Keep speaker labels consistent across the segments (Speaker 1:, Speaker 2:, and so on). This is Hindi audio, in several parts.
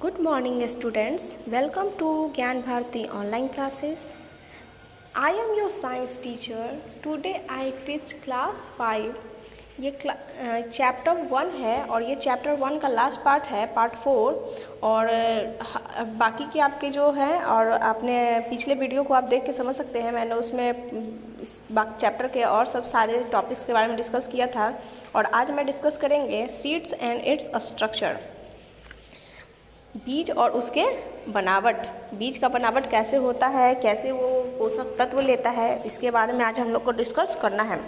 Speaker 1: Good morning students, welcome to Gyan Bharati online classes. I am your science teacher. Today I teach class 5. ये चैप्टर 1 है और ये चैप्टर 1 का लास्ट पार्ट है, पार्ट 4। और बाकी के आपके जो है और आपने पिछले वीडियो को आप देख के समझ सकते हैं, मैंने उसमें इस चैप्टर के और सब सारे टॉपिक्स के बारे में डिस्कस किया था। और आज मैं डिस्कस करेंगे सीड्स एंड इट्स स्ट्रक्चर, बीज और उसके बनावट। बीज का बनावट कैसे होता है, कैसे वो पोषक तत्व लेता है, इसके बारे में आज हम लोग को डिस्कस करना है।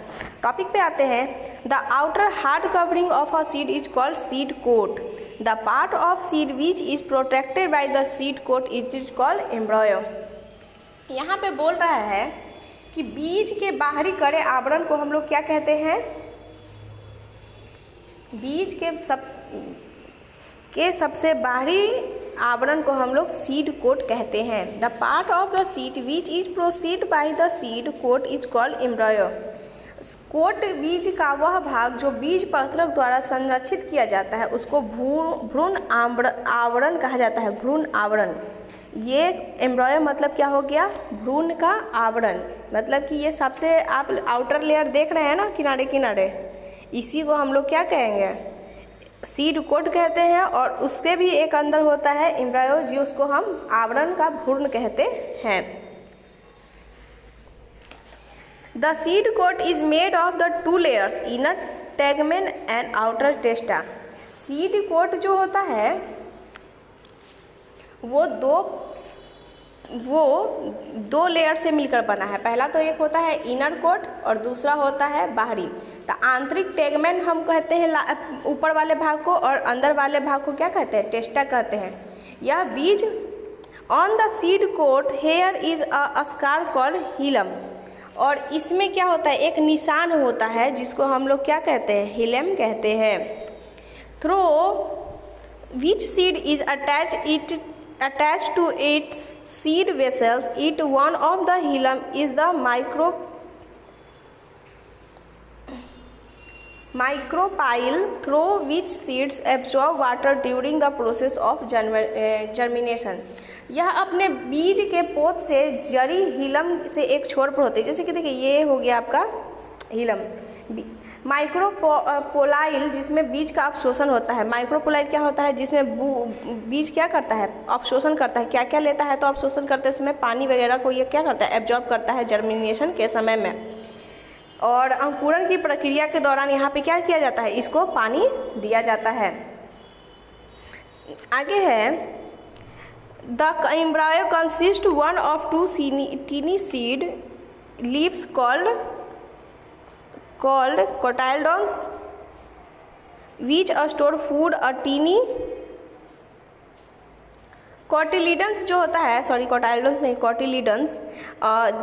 Speaker 1: टॉपिक पे आते हैं। The outer hard covering of a seed is called seed coat. The part of seed which is protected by the seed coat is called embryo. यहाँ पे बोल रहा है कि बीज के बाहरी कड़े आवरण को हम लोग क्या कहते हैं? बीज के सबसे बाहरी आवरण को हम लोग सीड कोट कहते हैं। The part of the seed which is proceed by the seed coat is called embryo. Coat बीज का वह भाग जो बीज पत्रक द्वारा संरक्षित किया जाता है उसको भ्रूण आवरण कहा जाता है। भ्रूण आवरण, ये एम्ब्रॉयो मतलब क्या हो गया? भ्रूण का आवरण। मतलब कि ये सबसे आप आउटर लेयर देख रहे हैं ना, किनारे किनारे, इसी को हम लोग क्या कहेंगे? सीड कोट कहते हैं। और उसके भी एक अंदर होता है एम्ब्रॉयो, जो उसको हम आवरण का भ्रूण कहते हैं। The seed coat is made of the 2 layers, inner tegmen and outer testa. Seed coat जो होता है वो दो लेयर से मिलकर बना है। पहला तो एक होता है इनर कोट और दूसरा होता है बाहरी। तो आंतरिक टेगमेन हम कहते हैं ऊपर वाले भाग को, और अंदर वाले भाग को क्या कहते हैं? टेस्टा कहते हैं। यह बीज on the seed coat here is a scar called hilum. और इसमें क्या होता है? एक निशान होता है जिसको हम लोग क्या कहते हैं? हिलम कहते हैं। Through which seed is attached to its seed vessels, one of the hilum is the micropyle through which seeds absorb water during the process of germination। यह अपने बीज के पोत से जड़ी हिलम से एक छोर पर होती है। जैसे कि देखिए, ये हो गया आपका हिलम। माइक्रोपोलाइल जिसमें बीज का अवशोषण होता है। माइक्रोपोलाइल क्या होता है? जिसमें बीज क्या करता है? अवशोषण करता है। क्या क्या लेता है? तो अवशोषण करते समय पानी वगैरह को ये क्या करता है? एब्जॉर्ब करता है जर्मिनेशन के समय में। और अंकुरण की प्रक्रिया के दौरान यहाँ पे क्या किया जाता है? इसको पानी दिया जाता है। आगे है, the embryo consist one of 2 teeny seed leaves called cotyledons which store food। a teeny cotyledons जो होता है, सॉरी cotyledons नहीं, cotyledons।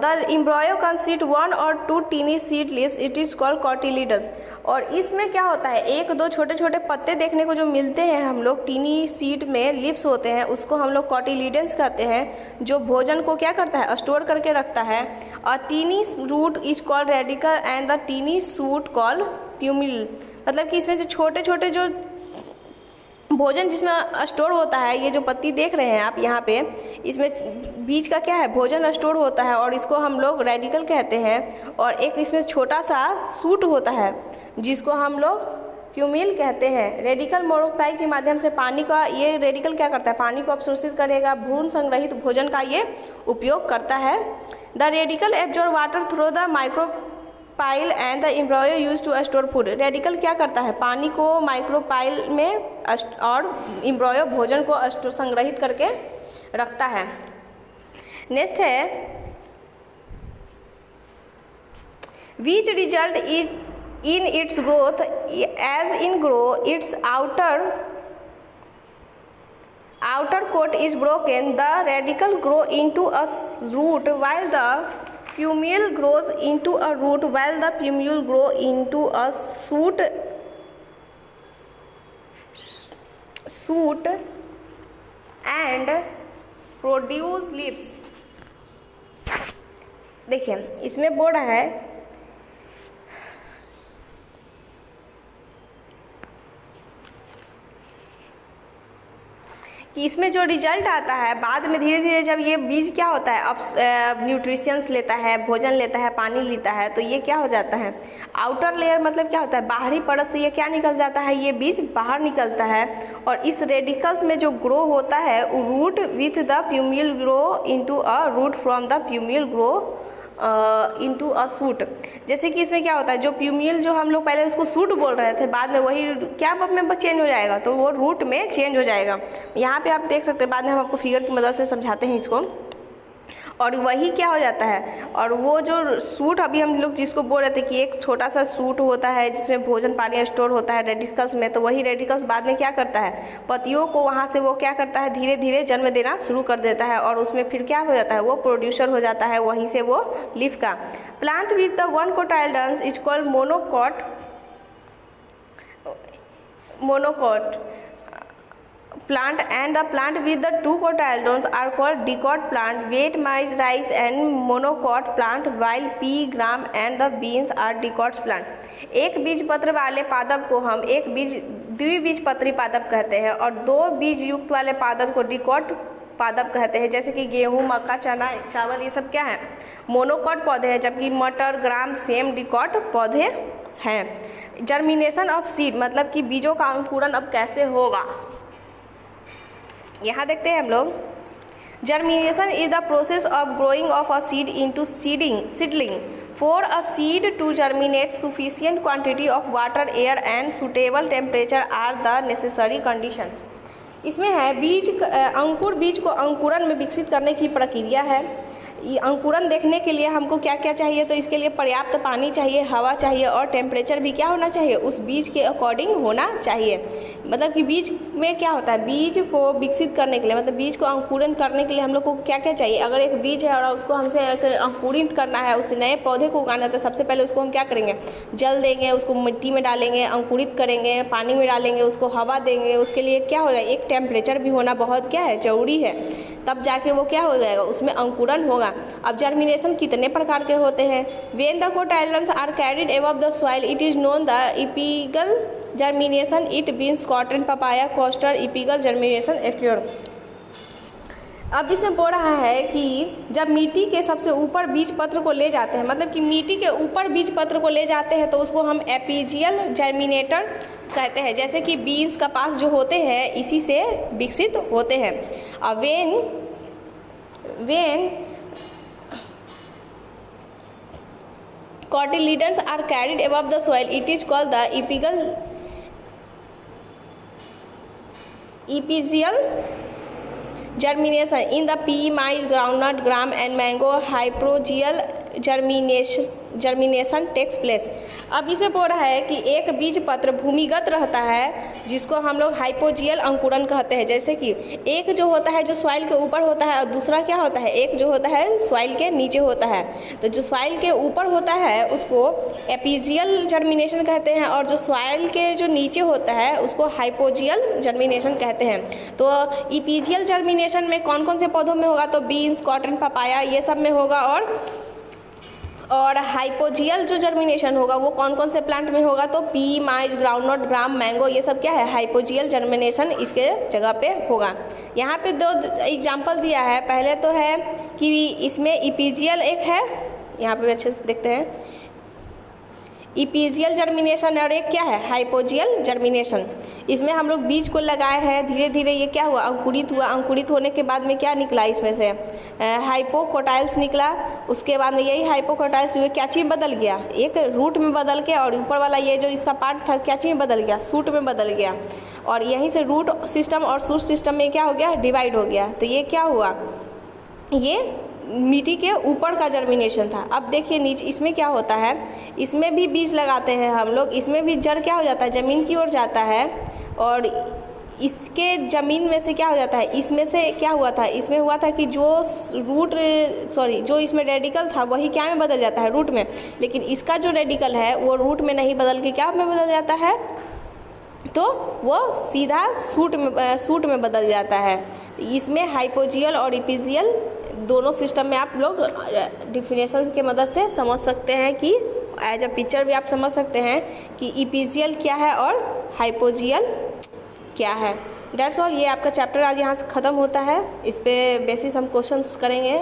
Speaker 1: the embryo consists 1 or 2 teeny seed leaves, it is called cotyledons। और इसमें क्या होता है? 1-2 छोटे छोटे पत्ते देखने को जो मिलते हैं हम लोग, टीनी सीड में लीव्स होते हैं, उसको हम लोग cotyledons कहते हैं, जो भोजन को क्या करता है? स्टोर करके रखता है। और tiny root is called radical and the tiny shoot called plumule. मतलब कि इसमें जो छोटे छोटे जो भोजन जिसमें स्टोर होता है, ये जो पत्ती देख रहे हैं आप यहाँ पे, इसमें बीज का क्या है? भोजन स्टोर होता है, और इसको हम लोग रेडिकल कहते हैं। और एक इसमें छोटा सा सूट होता है जिसको हम लोग प्यूमिल कहते हैं। रेडिकल मोनोक्टाइल के माध्यम से पानी का, ये रेडिकल क्या करता है? पानी को अवशोषित करेगा। भ्रूण संग्रहित भोजन का ये उपयोग करता है। The radicle absorb water through the micropyle and the embryo use to store food. Radicle क्या करता है? पानी को माइक्रोपाइल में और एम्ब्रॉयो भोजन को संग्रहित करके रखता है। नेक्स्ट है, which result is in its growth, as in grow its outer coat is broken, the radical grow into a root while the plumule grows into a root while the plumule grow into a shoot and produce leaves। देखिए, इसमें बोल रहा है कि इसमें जो रिजल्ट आता है बाद में धीरे धीरे जब ये बीज क्या होता है अब न्यूट्रिशंस लेता है, भोजन लेता है, पानी लेता है, तो ये क्या हो जाता है आउटर लेयर, मतलब क्या होता है बाहरी परत से ये क्या निकल जाता है, ये बीज बाहर निकलता है और इस रेडिकल्स में जो ग्रो होता है root with the plumule grow into a root from the plumule grow into a shoot. जैसे कि इसमें क्या होता है जो प्यूमियल जो हम लोग पहले उसको सूट बोल रहे थे बाद में वही क्या में चेंज हो जाएगा, तो वो रूट में चेंज हो जाएगा। यहाँ पे आप देख सकते हैं बाद में हम आपको फिगर की मदद से समझाते हैं इसको। और वही क्या हो जाता है और वो जो सूट अभी हम लोग जिसको बोल रहे थे कि एक छोटा सा सूट होता है जिसमें भोजन पानी स्टोर होता है रेडिकल्स में, तो वही रेडिकल्स बाद में क्या करता है पत्तियों को वहाँ से वो क्या करता है धीरे धीरे जन्म देना शुरू कर देता है और उसमें फिर क्या हो जाता है वो प्रोड्यूसर हो जाता है वहीं से वो लीफ का। Plant with the one cotyledons is called monocot plant and the plant with the two cotyledons are called dicot plant. Wheat, maize, rice and monocot plant while pea, gram and the beans are dicot plant। एक बीज पत्र वाले पादप को हम द्विबीजपत्री पादप कहते हैं और दो बीज युक्त वाले पादप को डिकॉट पादप कहते हैं। जैसे कि गेहूं, मक्का, चना, चावल ये सब क्या है मोनोकॉट पौधे हैं, जबकि मटर, ग्राम, सेम डिकॉट पौधे हैं। जर्मिनेशन ऑफ सीड मतलब कि बीजों का अंकुरण अब कैसे होगा यहाँ देखते हैं हम लोग। Germination is the process of growing of a seed into seedling. For a seed to germinate sufficient quantity of water, air and suitable temperature are the necessary conditions. इसमें है बीज को अंकुरण में विकसित करने की प्रक्रिया है। ये अंकुरण देखने के लिए हमको क्या क्या चाहिए, तो इसके लिए पर्याप्त पानी चाहिए, हवा चाहिए और टेम्परेचर भी क्या होना चाहिए उस बीज के अकॉर्डिंग होना चाहिए। मतलब कि बीज में क्या होता है बीज को विकसित करने के लिए मतलब बीज को अंकुरण करने के लिए हम लोग को क्या क्या चाहिए। अगर एक बीज है और उसको हमसे अंकुरित करना है, उस नए पौधे को उगाना है, तो सबसे पहले उसको हम क्या करेंगे जल देंगे, उसको मिट्टी में डालेंगे, अंकुरित करेंगे, पानी में डालेंगे, उसको हवा देंगे। उसके लिए क्या होगा एक टेम्परेचर भी होना बहुत क्या है जरूरी है, तब जाके वो क्या हो जाएगा उसमें अंकुरण होगा। अब जर्मिनेशन कितने प्रकार के होते हैं। When the cotyledons are carried above the soil it is known the epigeal germination. It beans, cotton, papaya, castor, epigeal germination occur. अब इसमें बोल रहा है कि जब मिट्टी के सबसे ऊपर बीज पत्र को ले जाते हैं मतलब कि मिट्टी के ऊपर बीज पत्र को ले जाते हैं तो उसको हम एपिजियल जर्मिनेटर कहते हैं। जैसे कि बीन्स, कपास जो होते हैं इसी से विकसित होते हैं। अब when cotyledons are carried above the soil it is called the epigeal germination। In the pea, maize, groundnut, gram and mango hypogeal germination takes place. अब इसमें बोल रहा है कि एक बीज पत्र भूमिगत रहता है जिसको हम लोग हाइपोजियल अंकुरण कहते हैं। जैसे कि एक जो होता है जो सॉइल के ऊपर होता है और दूसरा क्या होता है एक जो होता है सॉइल के नीचे होता है। तो जो सॉइल के ऊपर होता है उसको एपिजियल जर्मिनेशन कहते हैं और जो सॉइल के जो नीचे होता है उसको हाइपोजियल जर्मिनेशन कहते हैं। तो एपिजियल जर्मिनेशन में कौन कौन से पौधों में होगा तो बीन्स, कॉटन, पपाया ये सब में होगा और हाइपोजियल जो जर्मिनेशन होगा वो कौन कौन से प्लांट में होगा तो पी, माइज, ग्राउंडनट, ग्राम, मैंगो ये सब क्या है हाइपोजियल जर्मिनेशन इसके जगह पे होगा। यहाँ पे दो एग्जांपल दिया है। पहले तो है कि इसमें इपिजियल एक है, यहाँ पे अच्छे से देखते हैं इपिजियल जर्मिनेशन और एक क्या है हाइपोजियल जर्मिनेशन। इसमें हम लोग बीज को लगाए हैं, धीरे धीरे ये क्या हुआ अंकुरित हुआ। अंकुरित होने के बाद में क्या निकला इसमें से हाइपोकोटाइल्स निकला। उसके बाद में यही हाइपोकोटाइल्स हुए क्या चीज़ बदल गया एक रूट में बदल के और ऊपर वाला ये जो इसका पार्ट था क्या चीज़ में बदल गया सूट में बदल गया और यहीं से रूट सिस्टम और सूट सिस्टम में क्या हो गया डिवाइड हो गया। तो ये क्या हुआ ये मिट्टी के ऊपर का जर्मिनेशन था। अब देखिए नीचे इसमें क्या होता है इसमें भी बीज लगाते हैं हम लोग, इसमें भी जड़ क्या हो जाता है ज़मीन की ओर जाता है और इसके ज़मीन में से क्या हो जाता है इसमें से क्या हुआ था इसमें हुआ था कि जो इसमें रेडिकल था वही क्या में बदल जाता है रूट में, लेकिन इसका जो रेडिकल है वो रूट में नहीं बदल के क्या में बदल जाता है तो वो सीधा सूट में बदल जाता है। इसमें हाइपोजियल और इपिजियल दोनों सिस्टम में आप लोग डिफिनेशन के मदद से समझ सकते हैं कि एज अ पिक्चर भी आप समझ सकते हैं कि इपिजियल क्या है और हाइपोजियल क्या है। डेट्स ऑल, ये आपका चैप्टर आज यहाँ से ख़त्म होता है। इस पे बेसिस हम क्वेश्चंस करेंगे।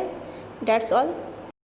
Speaker 1: That's all.